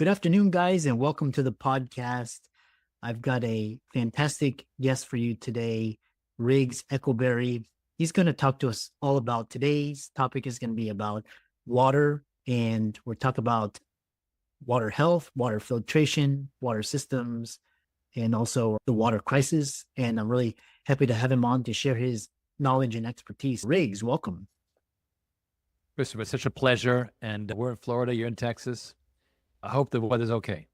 Good afternoon, guys, and welcome to the podcast. I've got a fantastic guest for you today, Riggs Eckelberry. He's going to talk to us all about today's topic is going to be about water, and we'll talk about water health, water filtration, water systems, and also the water crisis. And I'm really happy to have him on to share his knowledge and expertise. Riggs, welcome. Christopher, it's such a pleasure. And we're in Florida, you're in Texas. I hope the weather's okay.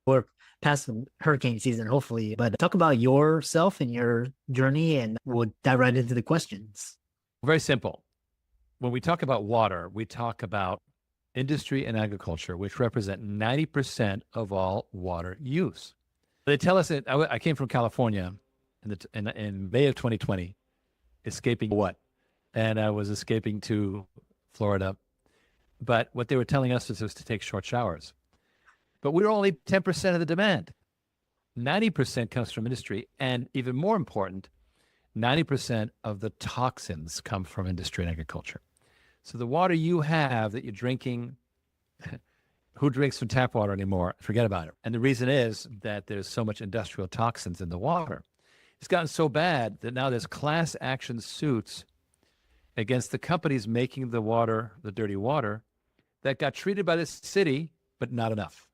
We're past the hurricane season, hopefully, but talk about yourself and your journey, and we'll dive right into the questions. Very simple. When we talk about water, we talk about industry and agriculture, which represent 90% of all water use. They tell us that I came from California in May of 2020, escaping what? And I was escaping to Florida. But what they were telling us was to take short showers. But we're only 10% of the demand. 90% comes from industry. And even more important, 90% of the toxins come from industry and agriculture. So the water you have that you're drinking, who drinks from tap water anymore? Forget about it. And the reason is that there's so much industrial toxins in the water. It's gotten so bad that now there's class action suits against the companies making the water, the dirty water, that got treated by the city, but not enough.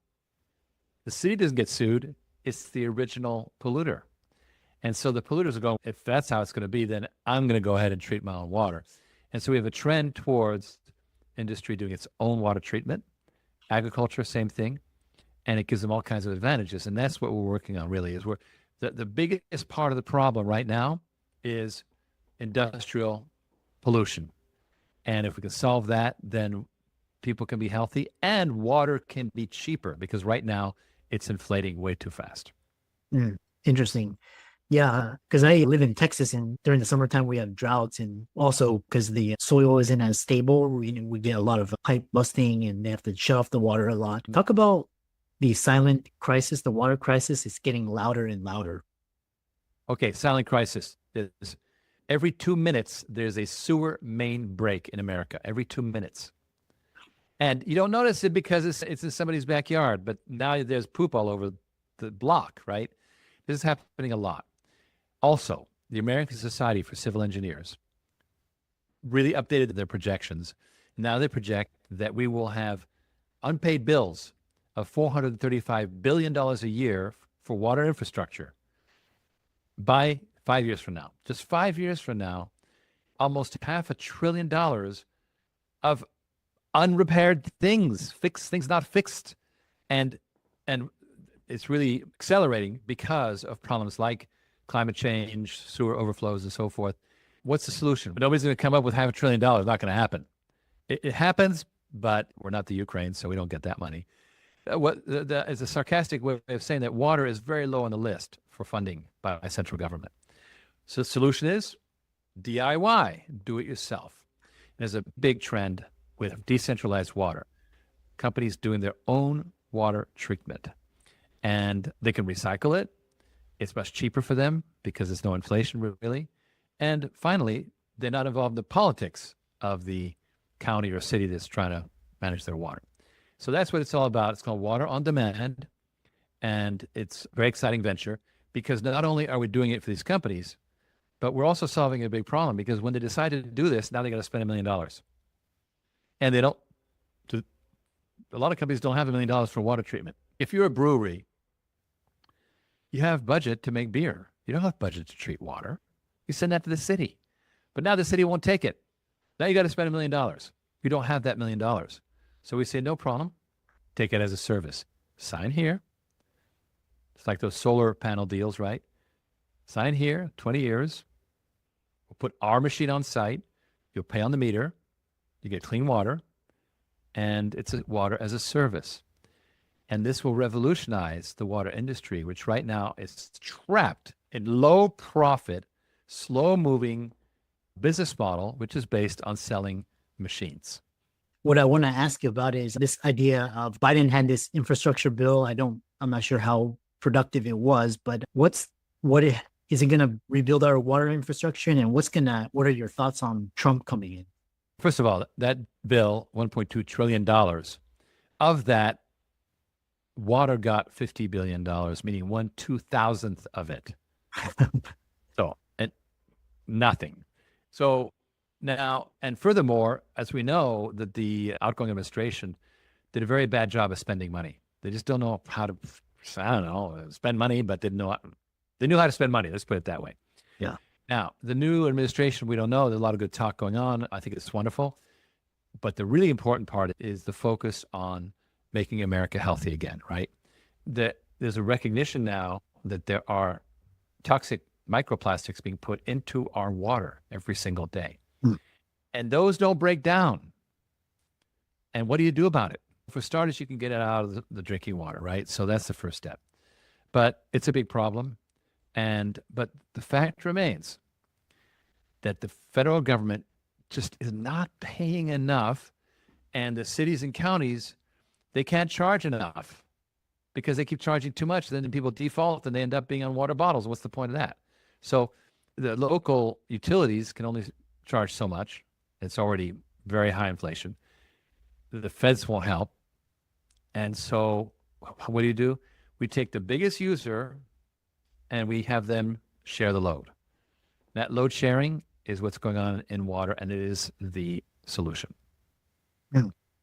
The city doesn't get sued. It's the original polluter. And so the polluters are going, if that's how it's going to be, then I'm going to go ahead and treat my own water. And so we have a trend towards industry doing its own water treatment, agriculture, same thing. And it gives them all kinds of advantages. And that's what we're working on really, is the biggest part of the problem right now is industrial pollution. And if we can solve that, then people can be healthy and water can be cheaper, because right now it's inflating way too fast. Interesting. Yeah, because I live in Texas, and during the summertime we have droughts, and also because the soil isn't as stable, we get a lot of pipe busting and they have to shut off the water a lot. Talk about the silent crisis, the water crisis is getting louder and louder. Okay, silent crisis is every 2 minutes there's a sewer main break in America, every 2 minutes. And you don't notice it because it's in somebody's backyard, but now there's poop all over the block, right? This is happening a lot. Also, the American Society for Civil Engineers really updated their projections. Now they project that we will have unpaid bills of $435 billion a year for water infrastructure by 5 years from now. Just 5 years from now, almost $500 billion of unrepaired things, fixed things not fixed. And it's really accelerating because of problems like climate change, sewer overflows, and so forth. What's the solution? But nobody's going to come up with $500 billion. Not going to happen. It happens, but we're not the Ukraine, so we don't get that money. Is a sarcastic way of saying that water is very low on the list for funding by central government. So the solution is DIY, do it yourself. There's a big trend with decentralized water, companies doing their own water treatment. And they can recycle it. It's much cheaper for them because there's no inflation really. And finally, they're not involved in the politics of the county or city that's trying to manage their water. So that's what it's all about. It's called Water on Demand. And it's a very exciting venture because not only are we doing it for these companies, but we're also solving a big problem, because when they decide to do this, now they got to spend $1 million. And they don't, a lot of companies don't have $1 million for water treatment. If you're a brewery, you have budget to make beer. You don't have budget to treat water. You send that to the city. But now the city won't take it. Now you got to spend $1 million. You don't have that $1 million. So we say, no problem. Take it as a service. Sign here. It's like those solar panel deals, right? Sign here, 20 years. We'll put our machine on site. You'll pay on the meter. You get clean water, and it's water as a service. And this will revolutionize the water industry, which right now is trapped in low profit, slow moving business model, which is based on selling machines. What I want to ask you about is this idea of Biden had this infrastructure bill. I'm not sure how productive it was, but is it going to rebuild our water infrastructure? And what are your thoughts on Trump coming in? First of all, that bill, $1.2 trillion, of that, water got $50 billion, meaning 1/2000th of it. So, and nothing. So now, and furthermore, as we know, that the outgoing administration did a very bad job of spending money. They just don't know how to, I don't know, spend money, but didn't know, they knew how to spend money. Let's put it that way. Yeah. Now, the new administration, we don't know. There's a lot of good talk going on. I think it's wonderful. But the really important part is the focus on making America healthy again, right? There's a recognition now that there are toxic microplastics being put into our water every single day. Mm. And those don't break down. And what do you do about it? For starters, you can get it out of the drinking water, right? So that's the first step. But it's a big problem. But the fact remains that the federal government just is not paying enough, and the cities and counties, they can't charge enough because they keep charging too much. Then people default and they end up being on water bottles. What's the point of that? So the local utilities can only charge so much. It's already very high inflation. The feds won't help. And so what do? We take the biggest user and we have them share the load. That load sharing is what's going on in water, and it is the solution.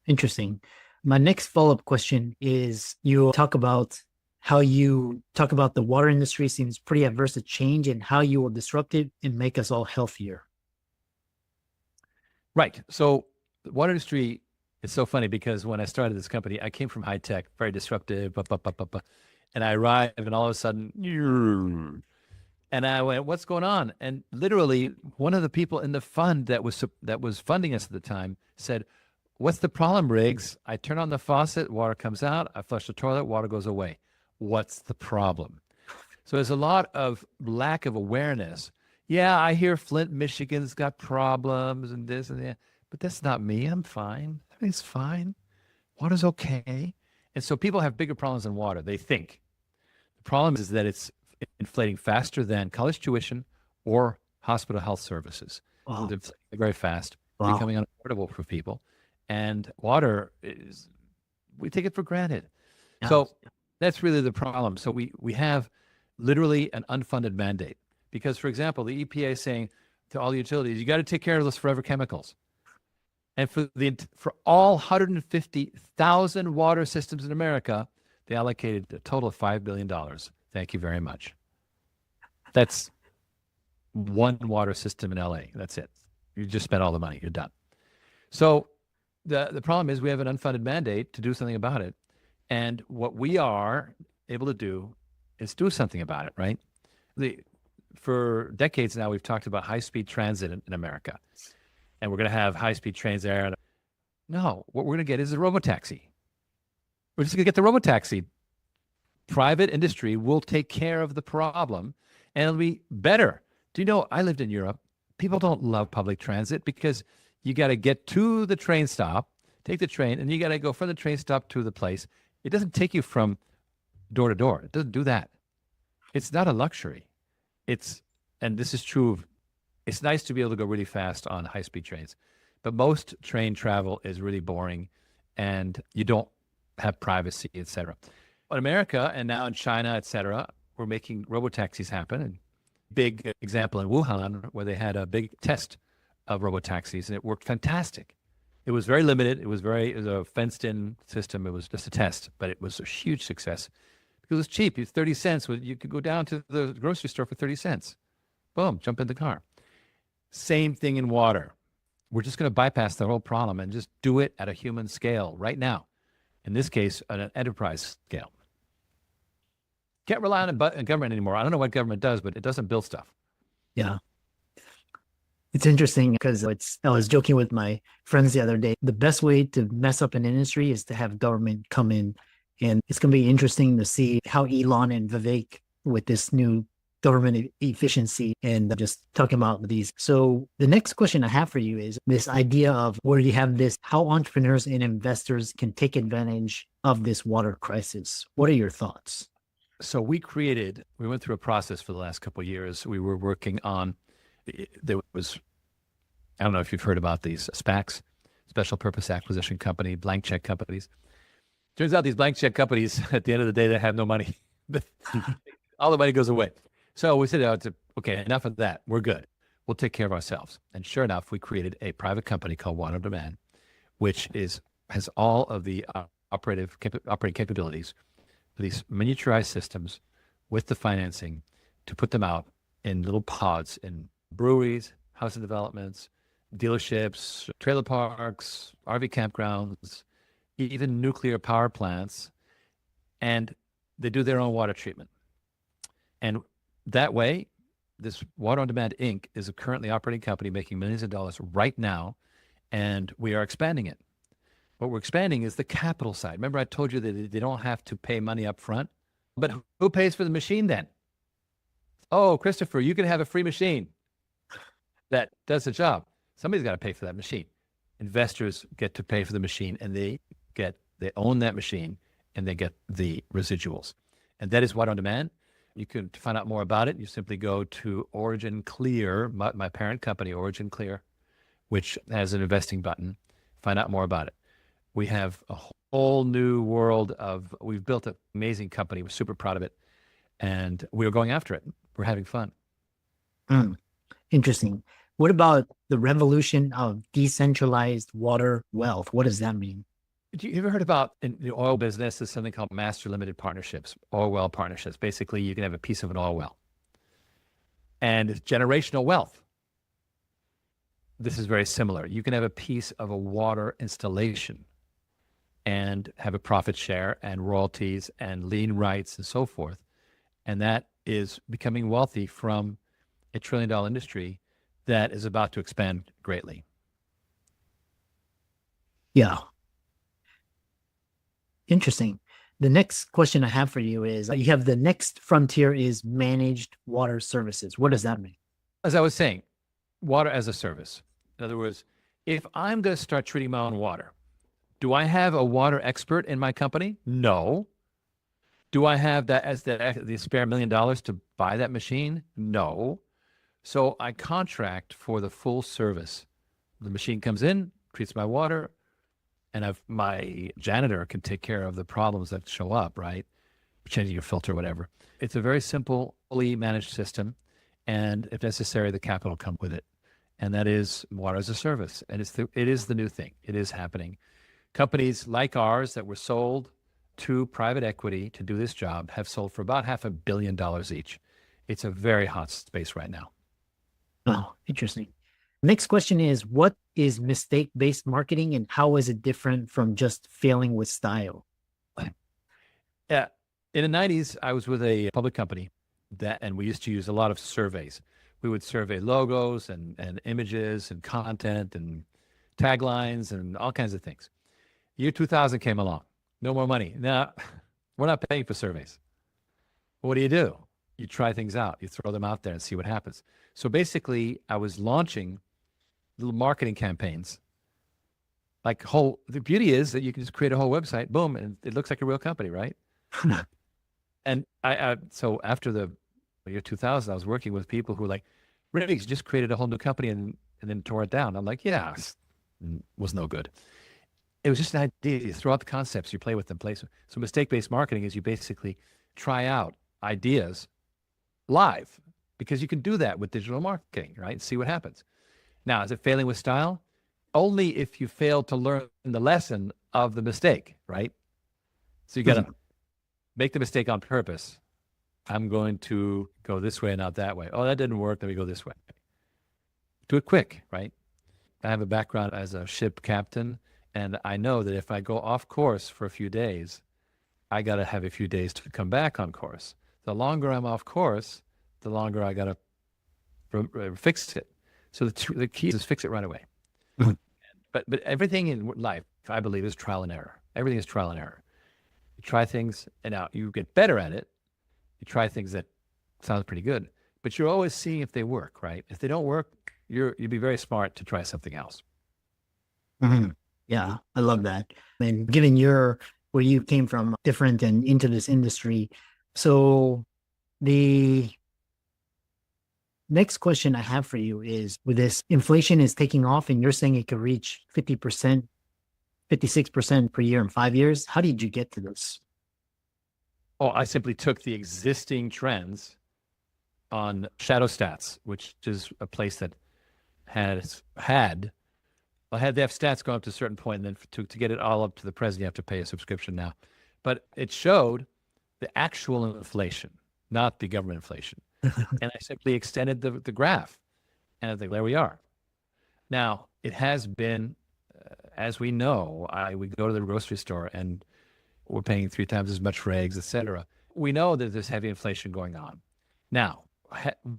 Interesting. My next follow-up question is, you talk about how the water industry seems pretty adverse to change and how you will disrupt it and make us all healthier. Right. So the water industry is so funny because when I started this company, I came from high tech, very disruptive, and I arrived and all of a sudden, and I went, what's going on? And literally one of the people in the fund that was funding us at the time said, what's the problem, Riggs? I turn on the faucet, water comes out. I flush the toilet, water goes away. What's the problem? So there's a lot of lack of awareness. Yeah, I hear Flint, Michigan's got problems and this and that, but that's not me. I'm fine. Everything's fine. Water's okay. And so people have bigger problems than water, they think. The problem is that it's inflating faster than college tuition or hospital health services. Wow. They're inflating very fast, Wow. becoming unaffordable for people. And water we take it for granted. Yeah. So that's really the problem. So we have literally an unfunded mandate because, for example, the EPA is saying to all the utilities, you got to take care of those forever chemicals. And for all 150,000 water systems in America, they allocated a total of $5 billion. Thank you very much. That's one water system in LA. That's it. You just spent all the money. You're done. So the problem is we have an unfunded mandate to do something about it. And what we are able to do is do something about it, right? For decades now, we've talked about high-speed transit in America. And we're going to have high-speed trains there. No, what we're going to get is a robotaxi. We're just going to get the robotaxi. Private industry will take care of the problem, and it'll be better. Do you know, I lived in Europe. People don't love public transit because you got to get to the train stop, take the train, and you got to go from the train stop to the place. It doesn't take you from door to door. It doesn't do that. It's not a luxury. And this is true of, it's nice to be able to go really fast on high-speed trains, but most train travel is really boring, and you don't have privacy, et cetera. In America and now in China, et cetera, we're making robotaxis happen. And big example in Wuhan where they had a big test of robotaxis and it worked fantastic. It was very limited. It was a fenced-in system. It was just a test, but it was a huge success because it was cheap. It's 30 cents. You could go down to the grocery store for 30 cents. Boom, jump in the car. Same thing in water. We're just going to bypass the whole problem and just do it at a human scale right now. In this case, at an enterprise scale. Can't rely on government anymore. I don't know what government does, but it doesn't build stuff. Yeah. It's interesting because I was joking with my friends the other day. The best way to mess up an industry is to have government come in. And it's going to be interesting to see how Elon and Vivek with this new government efficiency and just talking about these. So the next question I have for you is this idea of where you have this, how entrepreneurs and investors can take advantage of this water crisis. What are your thoughts? So we went through a process for the last couple of years. We were working on, I don't know if you've heard about these SPACs, special purpose acquisition company, blank check companies. Turns out these blank check companies, at the end of the day, they have no money. All the money goes away. So we said, okay, enough of that. We're good. We'll take care of ourselves. And sure enough, we created a private company called Water on Demand, which has all of the operating capabilities for these miniaturized systems with the financing to put them out in little pods in breweries, housing developments, dealerships, trailer parks, RV campgrounds, even nuclear power plants, and they do their own water treatment. And that way, this Water on Demand Inc. is a currently operating company making millions of dollars right now, and we are expanding it. What we're expanding is the capital side. Remember, I told you that they don't have to pay money up front, but who pays for the machine then? Oh, Christopher, you can have a free machine that does the job. Somebody's got to pay for that machine. Investors get to pay for the machine, and they own that machine, and they get the residuals. And that is Water on Demand. You can find out more about it. You simply go to Origin Clear, my parent company, Origin Clear, which has an investing button. Find out more about it. We have a whole new world we've built an amazing company. We're super proud of it. And we're going after it. We're having fun. Interesting. What about the revolution of decentralized water wealth? What does that mean? You ever heard about in the oil business, there's something called master limited partnerships, oil well partnerships. Basically, you can have a piece of an oil well. And it's generational wealth. This is very similar. You can have a piece of a water installation and have a profit share and royalties and lien rights and so forth. And that is becoming wealthy from a $1 trillion industry that is about to expand greatly. Yeah. Interesting. The next question I have for you is you have the next frontier is managed water services. What does that mean? As I was saying, water as a service. In other words, if I'm going to start treating my own water, do I have a water expert in my company? No. Do I have that as the spare $1 million to buy that machine? No. So I contract for the full service. The machine comes in, treats my water, and my janitor can take care of the problems that show up, right? Changing your filter, whatever. It's a very simple, fully managed system. And if necessary, the capital comes with it. And that is water as a service. And it is the new thing. It is happening. Companies like ours that were sold to private equity to do this job have sold for about $500 million each. It's a very hot space right now. Oh, interesting. Next question is, what is mistake-based marketing and how is it different from just failing with style? Yeah. In the 90s, I was with a public company and we used to use a lot of surveys. We would survey logos and images and content and taglines and all kinds of things. Year 2000 came along. No more money. Now, we're not paying for surveys. What do? You try things out. You throw them out there and see what happens. So basically, I was launching little marketing campaigns. The beauty is that you can just create a whole website, boom, and it looks like a real company, right? And so after the year 2000, I was working with people who were like, Riggs just created a whole new company and then tore it down. I'm like, yeah, it was no good. It was just an idea. You throw out the concepts, you play with them. So mistake-based marketing is you basically try out ideas live because you can do that with digital marketing, right? See what happens. Now, is it failing with style? Only if you fail to learn the lesson of the mistake, right? So you got to make the mistake on purpose. I'm going to go this way and not that way. Oh, that didn't work. Let me go this way. Do it quick, right? I have a background as a ship captain, and I know that if I go off course for a few days, I got to have a few days to come back on course. The longer I'm off course, the longer I got to fix it. So the key is fix it right away. But everything in life, I believe, is trial and error. Everything is trial and error. You try things, and now you get better at it. You try things that sound pretty good, but you're always seeing if they work, right? If they don't work, you'd be very smart to try something else. Mm-hmm. Yeah, I love that. And given where you came from, different and into this industry. So the next question I have for you is, with this inflation is taking off and you're saying it could reach 50% 56% per year in 5 years. How did you get to this? Oh, I simply took the existing trends on Shadow Stats, which is a place that had they have stats go up to a certain point, and then to get it all up to the present, you have to pay a subscription now. But it showed the actual inflation, not the government inflation. And I simply extended the graph, and I think there we are. Now, it has been, as we know, we go to the grocery store and we're paying 3 times as much for eggs, et cetera. We know that there's heavy inflation going on. Now,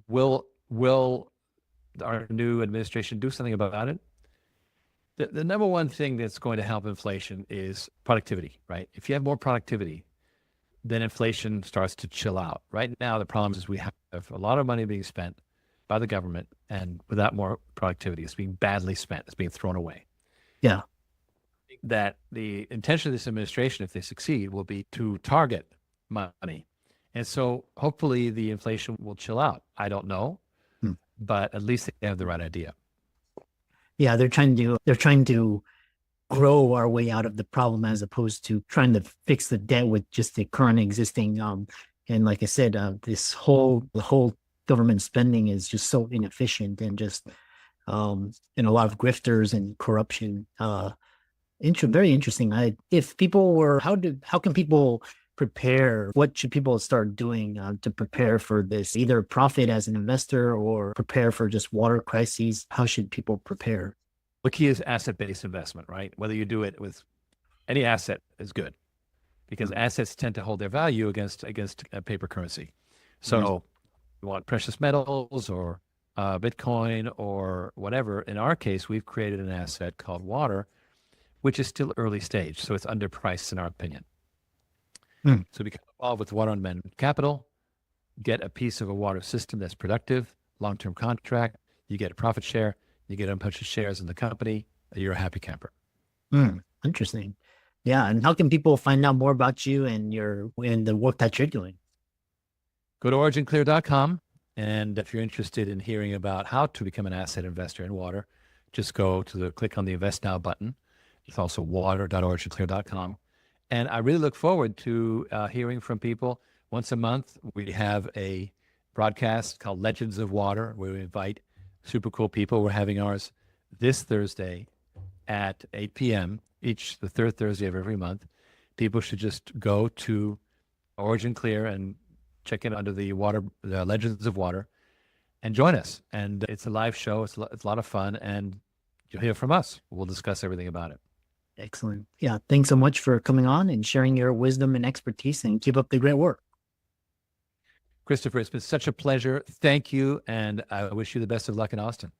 will our new administration do something about it? The number one thing that's going to help inflation is productivity, right? If you have more productivity, then inflation starts to chill out. Right now, the problem is we have a lot of money being spent by the government, and without more productivity, it's being badly spent. It's being thrown away. Yeah. That the intention of this administration, if they succeed, will be to target money. And so hopefully the inflation will chill out. I don't know, but at least they have the right idea. Yeah, they're trying to grow our way out of the problem as opposed to trying to fix the debt with just the current existing. And like I said, the whole government spending is just so inefficient and just and a lot of grifters and corruption. Very interesting. If people were, how can people prepare? What should people start doing to prepare for this? Either profit as an investor or prepare for just water crises. How should people prepare? The key is asset-based investment, right? Whether you do it with any asset is good, because assets tend to hold their value against paper currency. So you want precious metals or Bitcoin or whatever. In our case, we've created an asset called water, which is still early stage. So it's underpriced in our opinion. So become involved with water on demand capital, get a piece of a water system that's productive, long-term contract, you get a profit share, you get a bunch of shares in the company, you're a happy camper. Interesting. Yeah. And how can people find out more about you and the work that you're doing? Go to originclear.com. And if you're interested in hearing about how to become an asset investor in water, just click on the Invest Now button. It's also water.originclear.com. And I really look forward to hearing from people. Once a month, we have a broadcast called Legends of Water, where we invite super cool people. We're having ours this Thursday at 8 p.m., the third Thursday of every month. People should just go to Origin Clear and check in under the Legends of Water and join us. And it's a live show. It's a lot of fun. And you'll hear from us. We'll discuss everything about it. Excellent. Yeah. Thanks so much for coming on and sharing your wisdom and expertise, and keep up the great work. Christopher, it's been such a pleasure. Thank you. And I wish you the best of luck in Austin.